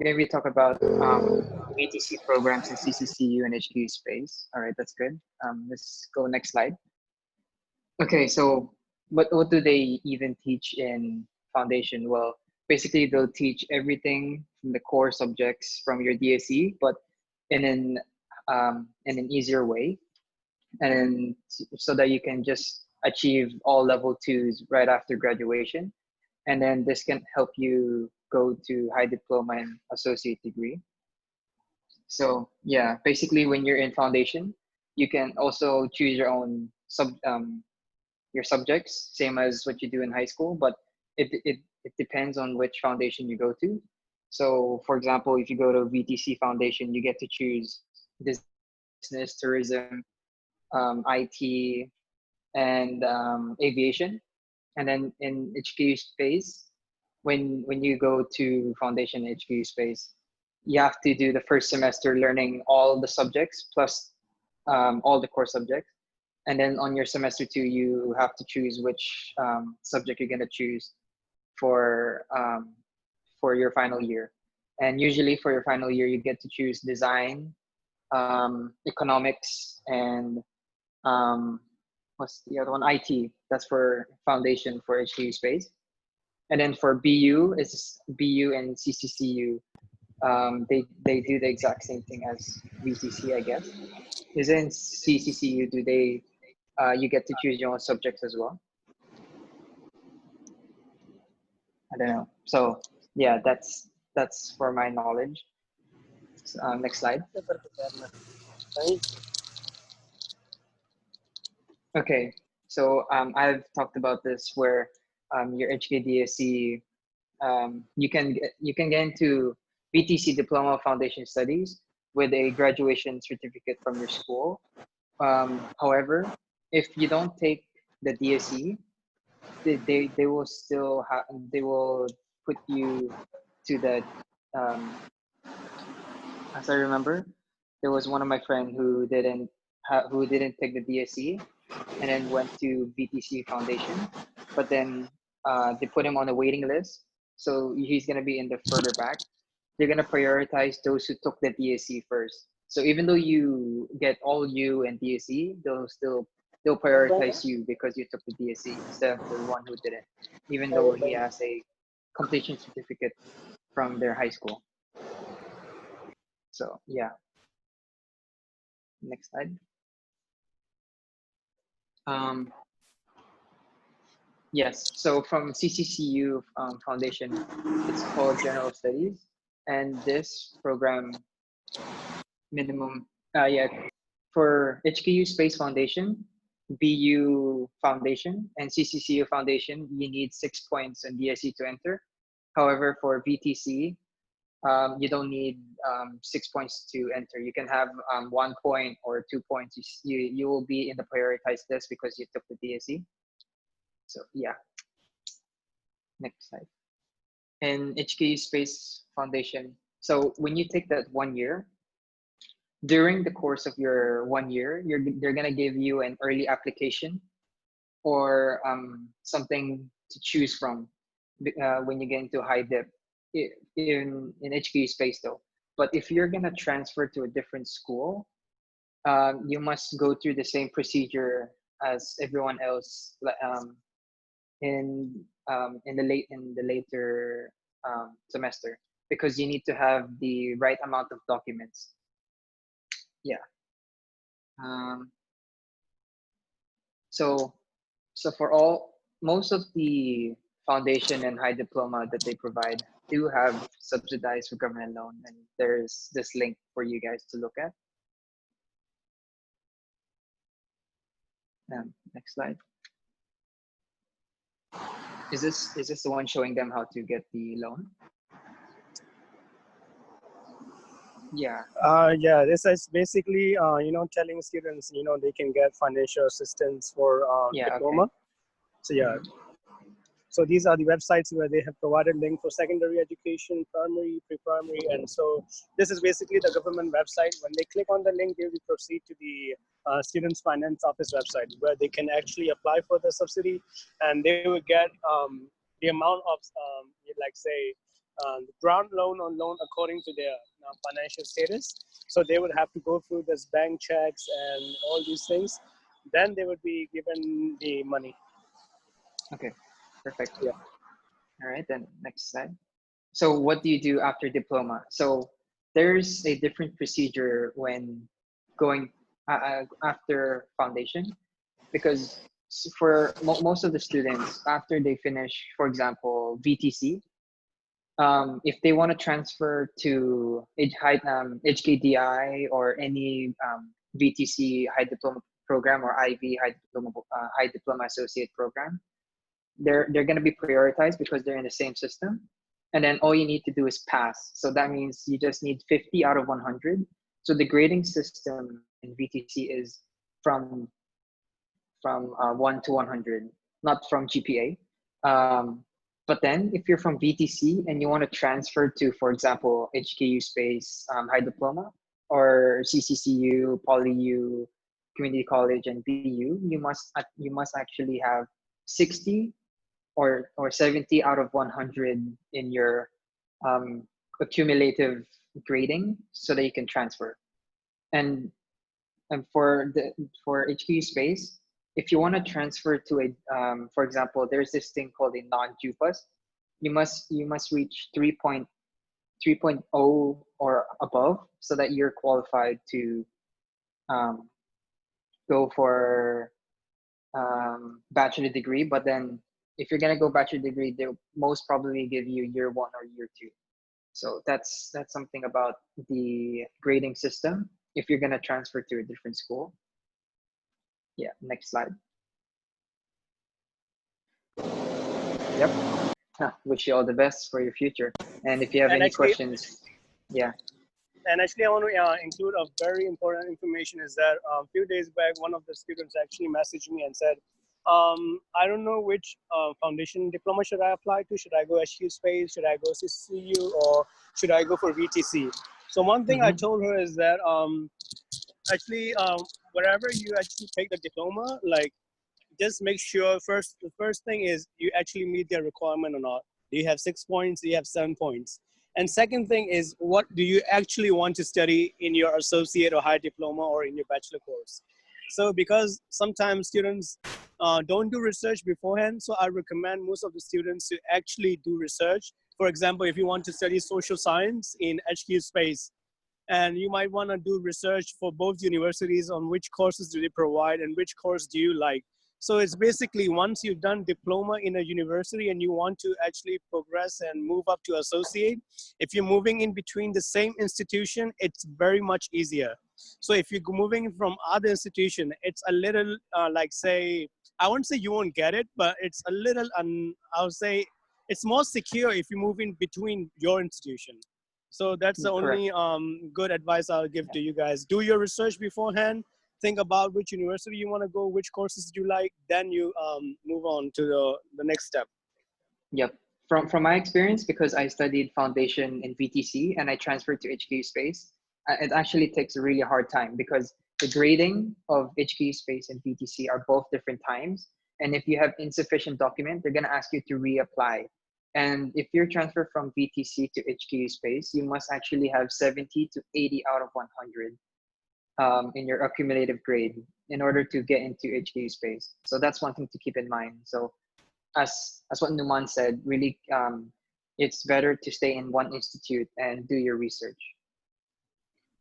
Maybe we talk about VTC programs in CCCU and HKUSPACE. All right, that's good. Let's go next slide. Okay, so what do they even teach in foundation? Well, basically they'll teach everything from the core subjects from your DSE, but in an easier way, and then so that you can just achieve all level twos right after graduation, and then this can help you go to high diploma and associate degree. So yeah, basically when you're in foundation, you can also choose your own your subjects, same as what you do in high school, but it depends on which foundation you go to. So for example, if you go to VTC foundation, you get to choose business, tourism, IT, and aviation. And then in HQ space, when you go to foundation HQ space, you have to do the first semester learning all the subjects plus all the core subjects. And then on your semester two, you have to choose which subject you're gonna choose for your final year. And usually for your final year, you get to choose design, economics, and what's the other one? IT. That's for foundation for HKU space. And then for BU, it's BU and CCCU. They do the exact same thing as VTC, I guess. Is in CCCU, do they you get to choose your own subjects as well? I don't know. So yeah, that's for my knowledge. Next slide. Okay, so I've talked about this where your HKDSC, you can get into VTC Diploma Foundation Studies with a graduation certificate from your school. However, if you don't take the DSE, they will still have, they will put you to the as I remember, there was one of my friend who didn't take the DSE and then went to VTC Foundation, but then they put him on a waiting list, so he's gonna be in the further back. They're gonna prioritize those who took the DSE first. So even though you get all U and DSE, they'll prioritize you because you took the DSE instead of the one who didn't, even though he has a completion certificate from their high school. So yeah. Next slide. Yes, so from CCCU Foundation, it's called General Studies, and this program minimum, yeah, for HKU Space Foundation, BU Foundation, and CCCU Foundation, you need 6 points in DSE to enter. However, for VTC, you don't need 6 points to enter. You can have 1 point or 2 points. You will be in the prioritized list because you took the DSE. So yeah. Next slide. And HKU Space Foundation. So when you take that 1 year, during the course of your 1 year, they're gonna give you an early application or something to choose from when you get into high dip in HKU space though. But if you're gonna transfer to a different school, you must go through the same procedure as everyone else in the later semester, because you need to have the right amount of documents. Yeah. So for most of the foundation and high diploma that they provide do have subsidized for government loan, and there's this link for you guys to look at. Next slide. Is this the one showing them how to get the loan? Yeah. Yeah, this is basically telling students they can get financial assistance for diploma. Okay. So yeah. So these are the websites where they have provided link for secondary education, primary, pre-primary, and so this is basically the government website. When they click on the link, they will proceed to the Students Finance Office website where they can actually apply for the subsidy, and they will get the amount of like say ground loan or loan according to their financial status. So they would have to go through this bank checks and all these things. Then they would be given the money. Okay, perfect. Yeah. All right, then next slide. So what do you do after diploma? So there's a different procedure when going after foundation, because for most of the students, after they finish, for example, VTC, if they want to transfer to HKDI or any VTC high diploma program or IB high diploma associate program, they're going to be prioritized because they're in the same system. And then all you need to do is pass. So that means you just need 50 out of 100. So the grading system in VTC is from 1 to 100, not from GPA. But then if you're from VTC and you want to transfer to, for example, HKUSPACE high diploma or CCCU, PolyU, community college, and BU, you must actually have 60 or 70 out of 100 in your accumulative grading so that you can transfer. And for HKUSPACE, if you want to transfer to a for example, there's this thing called a non-JUPAS, you must reach 3.0 or above so that you're qualified to go for bachelor degree. But then if you're going to go bachelor degree, they'll most probably give you year 1 or year 2. So that's something about the grading system if you're going to transfer to a different school. Yeah, next slide. Yep. Wish you all the best for your future. And if you have any questions, yeah. And actually, I want to include a very important information is that a few days back, one of the students actually messaged me and said, I don't know which foundation diploma should I apply to. Should I go HKUSPACE? Should I go CCCU? Or should I go for VTC? So one thing I told her is that actually, wherever you actually take the diploma, like just make sure the first thing is you actually meet their requirement or not. Do you have 6 points? Do you have 7 points? And second thing is, what do you actually want to study in your associate or higher diploma or in your bachelor course? So because sometimes students don't do research beforehand, so I recommend most of the students to actually do research. For example, if you want to study social science in HKUSPACE, and you might want to do research for both universities on which courses do they provide and which course do you like. So it's basically once you've done diploma in a university and you want to actually progress and move up to associate, if you're moving in between the same institution, it's very much easier. So if you're moving from other institution, it's a little like say, I won't say you won't get it, but it's a little, I'll say it's more secure if you move in between your institution. So that's the only good advice I'll give to you guys. Do your research beforehand. Think about which university you want to go, which courses you like, then you move on to the next step. Yep. From my experience, because I studied foundation in VTC and I transferred to HKUSPACE, it actually takes a really hard time because the grading of HKUSPACE and VTC are both different times. And if you have insufficient document, they're going to ask you to reapply. And if you're transferred from VTC to HKUSPACE, you must actually have 70 to 80 out of 100 in your accumulative grade in order to get into HKUSPACE. So that's one thing to keep in mind. So as what Numan said, really, it's better to stay in one institute and do your research.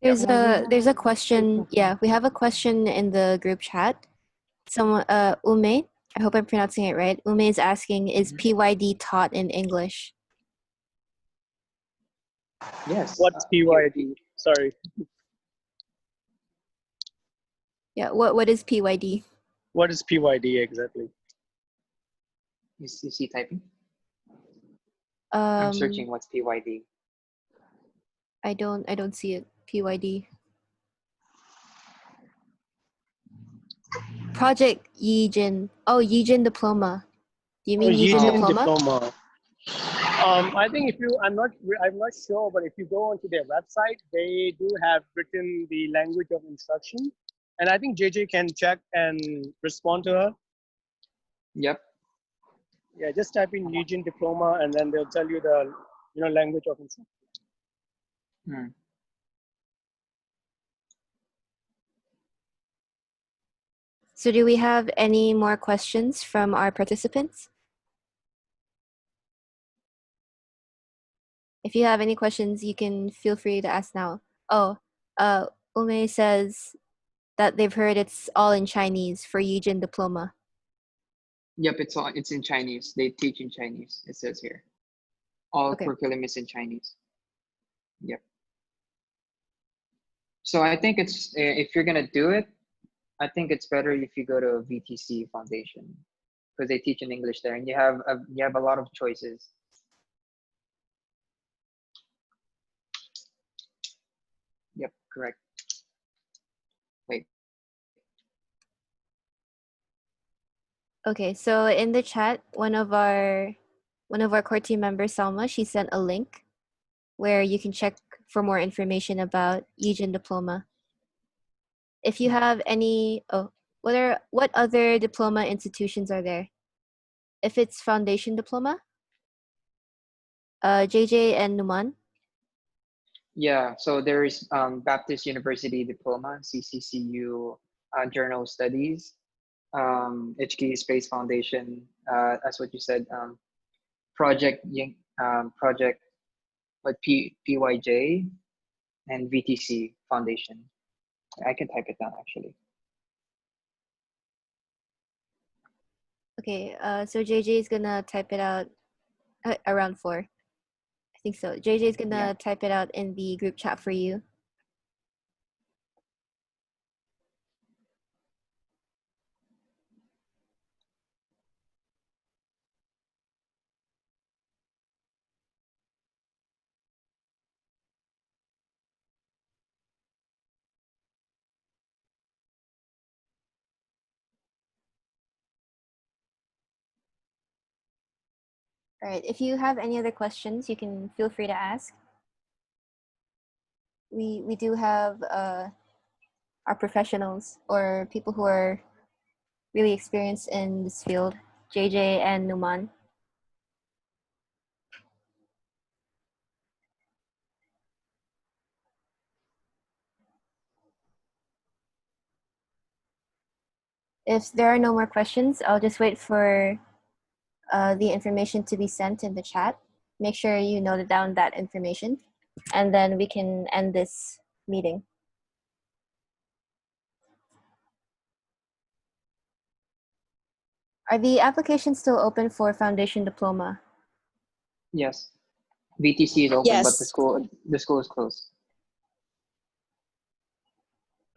There's a question. Yeah, we have a question in the group chat. Someone, Ume, I hope I'm pronouncing it right. Ume is asking, is PYD taught in English? Yes. What's PYD? Sorry. Yeah, what is PYD? What is PYD exactly? Is he typing? I'm searching what's PYD. I don't see it. PYD. Project Yi Jin. Oh, Yi Jin Diploma. Do you mean Yi Jin Diploma? I think I'm not sure, but if you go onto their website, they do have written the language of instruction. And I think JJ can check and respond to her. Yep. Yeah, just type in Yi Jin Diploma and then they'll tell you the language of instruction. Hmm. So do we have any more questions from our participants? If you have any questions, you can feel free to ask now. Oh, Ume says that they've heard it's all in Chinese for Yi Jin diploma. Yep, it's in Chinese. They teach in Chinese. It says here, all Okay. curriculum is in Chinese. Yep. So I think it's if you're gonna do it, I think it's better if you go to VTC Foundation because they teach in English there, and you have a lot of choices. Yep, correct. Wait. Okay, so in the chat, one of our core team members, Salma, she sent a link where you can check for more information about Yi Jin diploma. If you have any, what other diploma institutions are there? If it's foundation diploma, JJ and Numan. Yeah, so there is Baptist University Diploma, CCCU, Journal Studies, HKUSPACE Foundation, that's what you said, Project, what PYJ, and VTC Foundation. I can type it down actually. Okay, so JJ is gonna type it out around 4. I think so. JJ is gonna type it out in the group chat for you. All right, if you have any other questions, you can feel free to ask. We do have our professionals or people who are really experienced in this field, JJ and Numan. If there are no more questions, I'll just wait for the information to be sent in the chat. Make sure you note down that information, and then we can end this meeting. Are the applications still open for foundation diploma? Yes, VTC is open, but the Yes. school is closed.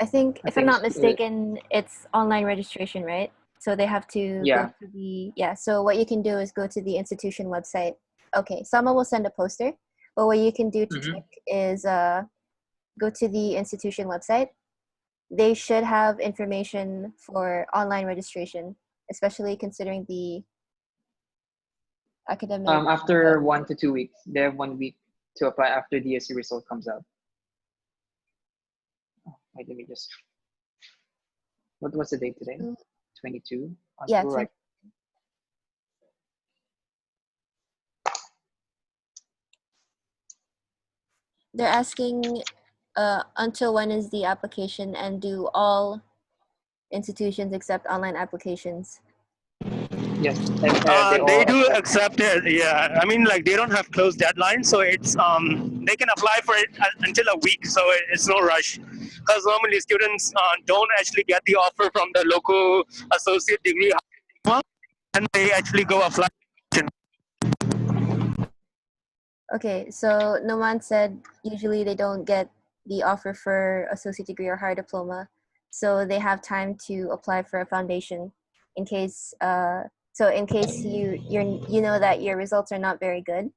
I think, if I'm not mistaken, it's online registration, right? So they have to go to the, so what you can do is go to the institution website. Okay, someone will send a poster, but what you can do to check is go to the institution website. They should have information for online registration, especially considering the academic. After 1 to 2 weeks, they have 1 week to apply after DSC result comes out. Oh, wait, let me just. What's the date today? 22. Yeah. Right. They're asking until when is the application, and do all institutions accept online applications? Yes, They do accept it. Yeah, I mean, like they don't have closed deadlines, so it's they can apply for it until a week, so it's no rush. Because normally students don't actually get the offer from the local associate degree, and they actually go apply. Okay, so Noman said usually they don't get the offer for associate degree or higher diploma, so they have time to apply for a foundation in case. So in case you know that your results are not very good,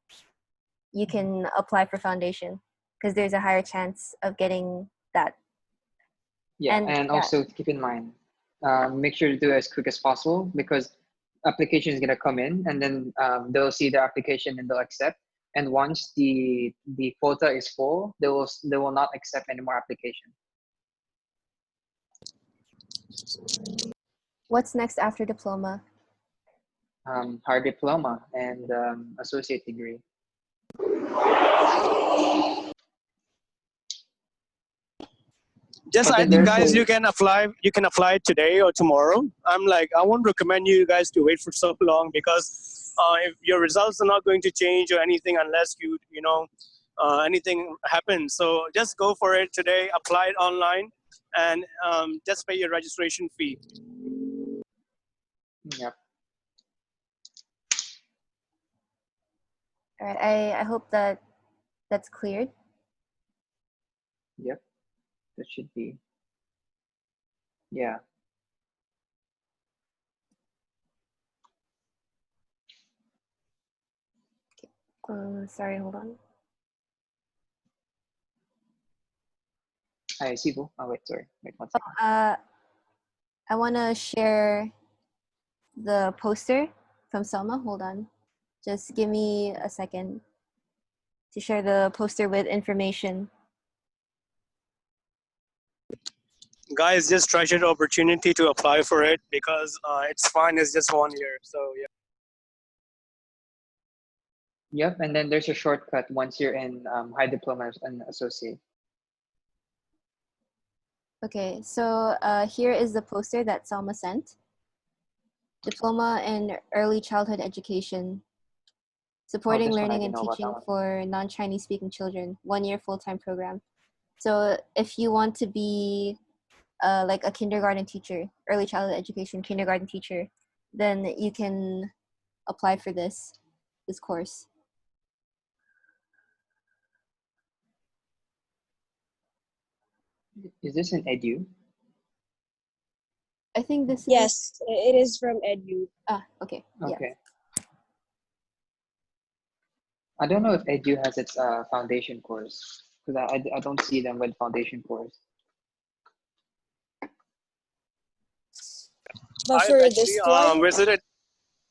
you can apply for foundation because there's a higher chance of getting that. Yeah, and also keep in mind, make sure to do it as quick as possible because application is gonna come in, and then they'll see the application and they'll accept. And once the quota is full, they will not accept any more application. What's next after diploma? Higher diploma and associate degree. Just But I then think, there's guys, a, you can apply. You can apply today or tomorrow. I won't recommend you guys to wait for so long because if your results are not going to change or anything unless anything happens. So just go for it today. Apply it online, and just pay your registration fee. yep, All right. I hope that that's cleared. yep, that should be, yeah. Sorry, hold on. I see. Oh, wait, sorry. Wait one second. I want to share the poster from Selma. Hold on. Just give me a second to share the poster with information. Guys, just treasure the opportunity to apply for it because it's fine. It's just 1 year. So yeah. Yep, and then there's a shortcut once you're in high diploma and associate. Okay, so here is the poster that Salma sent. Diploma in Early Childhood Education, Supporting this one I Learning didn't and know about that Teaching one. for Non-Chinese Speaking Children, 1-year full-time program. So if you want to be like a kindergarten teacher, early childhood education kindergarten teacher, then you can apply for this course. Is this an edu? I think this is... Yes, it is from EDU. Ah, okay. Yeah. Okay. I don't know if edu has its foundation course because I don't see them with foundation course. But I've for actually this one, visited.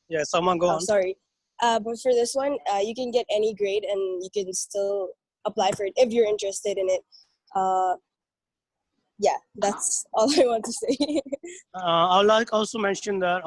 Yeah, someone go oh, on. sorry. But for this one, you can get any grade and you can still apply for it if you're interested in it. Yeah, that's all I want to say. I'll also mention that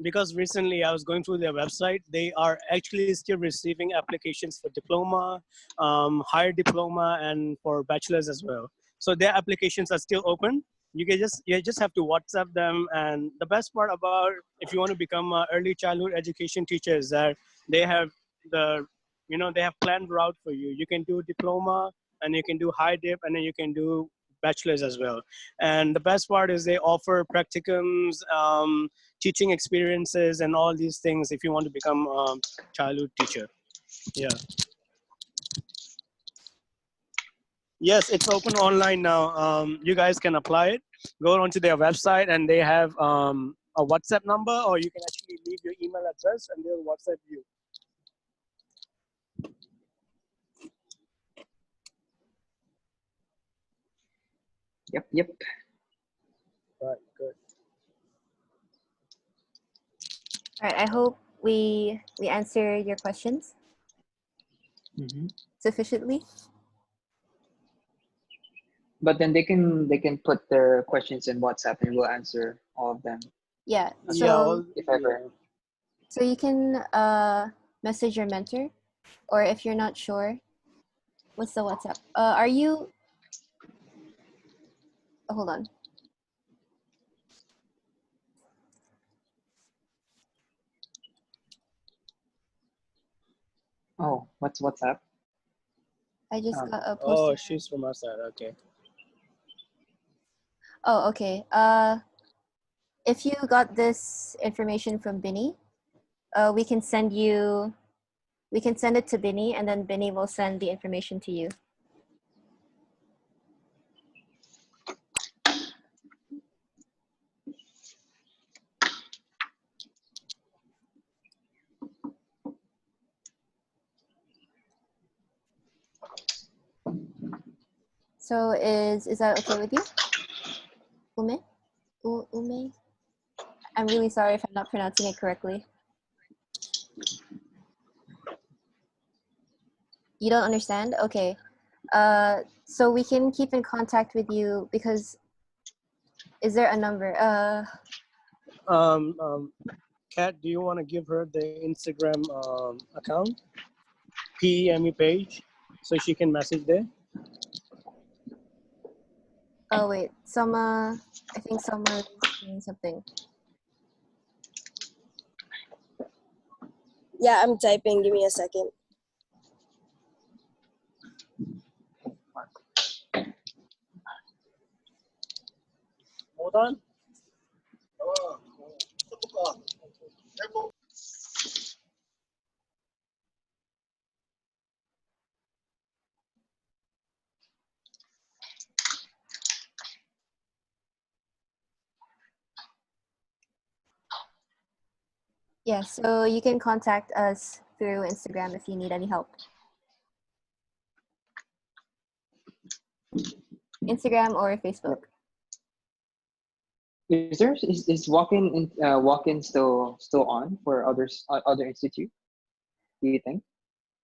because recently I was going through their website, they are actually still receiving applications for diploma, higher diploma, and for bachelor's as well. So their applications are still open. You just have to WhatsApp them. And the best part about if you want to become an early childhood education teacher is that they have they have planned route for you. You can do diploma, and you can do high dip, and then you can do bachelor's as well. And the best part is they offer practicums, teaching experiences, and all these things if you want to become a childhood teacher. Yeah. Yes, it's open online now. You guys can apply it. Go onto their website, and they have a WhatsApp number, or you can actually leave your email address, and they'll WhatsApp you. Yep. Right, good. All right. I hope we answer your questions sufficiently. But then they can put their questions in WhatsApp and we'll answer all of them. Yeah. Yeah, if ever. So you can message your mentor, or if you're not sure, what's the WhatsApp? Are you? Oh, hold on. Oh, what's WhatsApp? I just got a poster. Oh, she's from our side. Okay. Oh, okay. If you got this information from Binny, we can send it to Binny, and then Binny will send the information to you. So is that okay with you? Ume? Ume? I'm really sorry if I'm not pronouncing it correctly. You don't understand? Okay. So we can keep in contact with you because is there a number? Kat, do you want to give her the Instagram account? PEME page, so she can message there. Oh wait, Summer. I think Summer is doing something. Yeah, I'm typing. Give me a second. Hold on. Yeah, so you can contact us through Instagram if you need any help. Instagram or Facebook. Is walk-in still on for other institute? Do you think?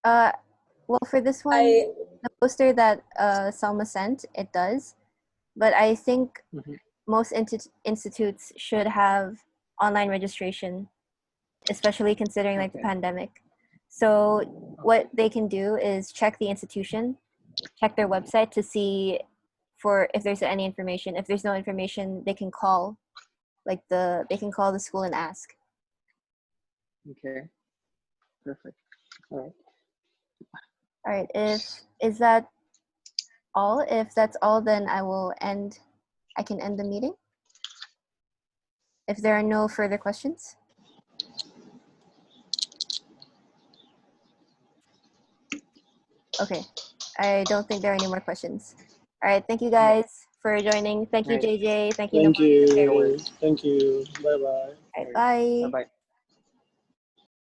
Well, for this one, the poster that Selma sent, it does. But I think most institutes should have online registration, especially considering like the pandemic. So what they can do is check the institution, check their website to see for if there's any information. If there's no information, they can call, they can call the school and ask. Okay, perfect. All right. All right. Is that all? If that's all, then I can end the meeting. If there are no further questions. Okay. I don't think there are any more questions. All right. Thank you guys for joining. Thank you, Right. JJ. Thank you. Thank Namani. you. Thank you. Bye-bye. All right, bye. Bye-bye.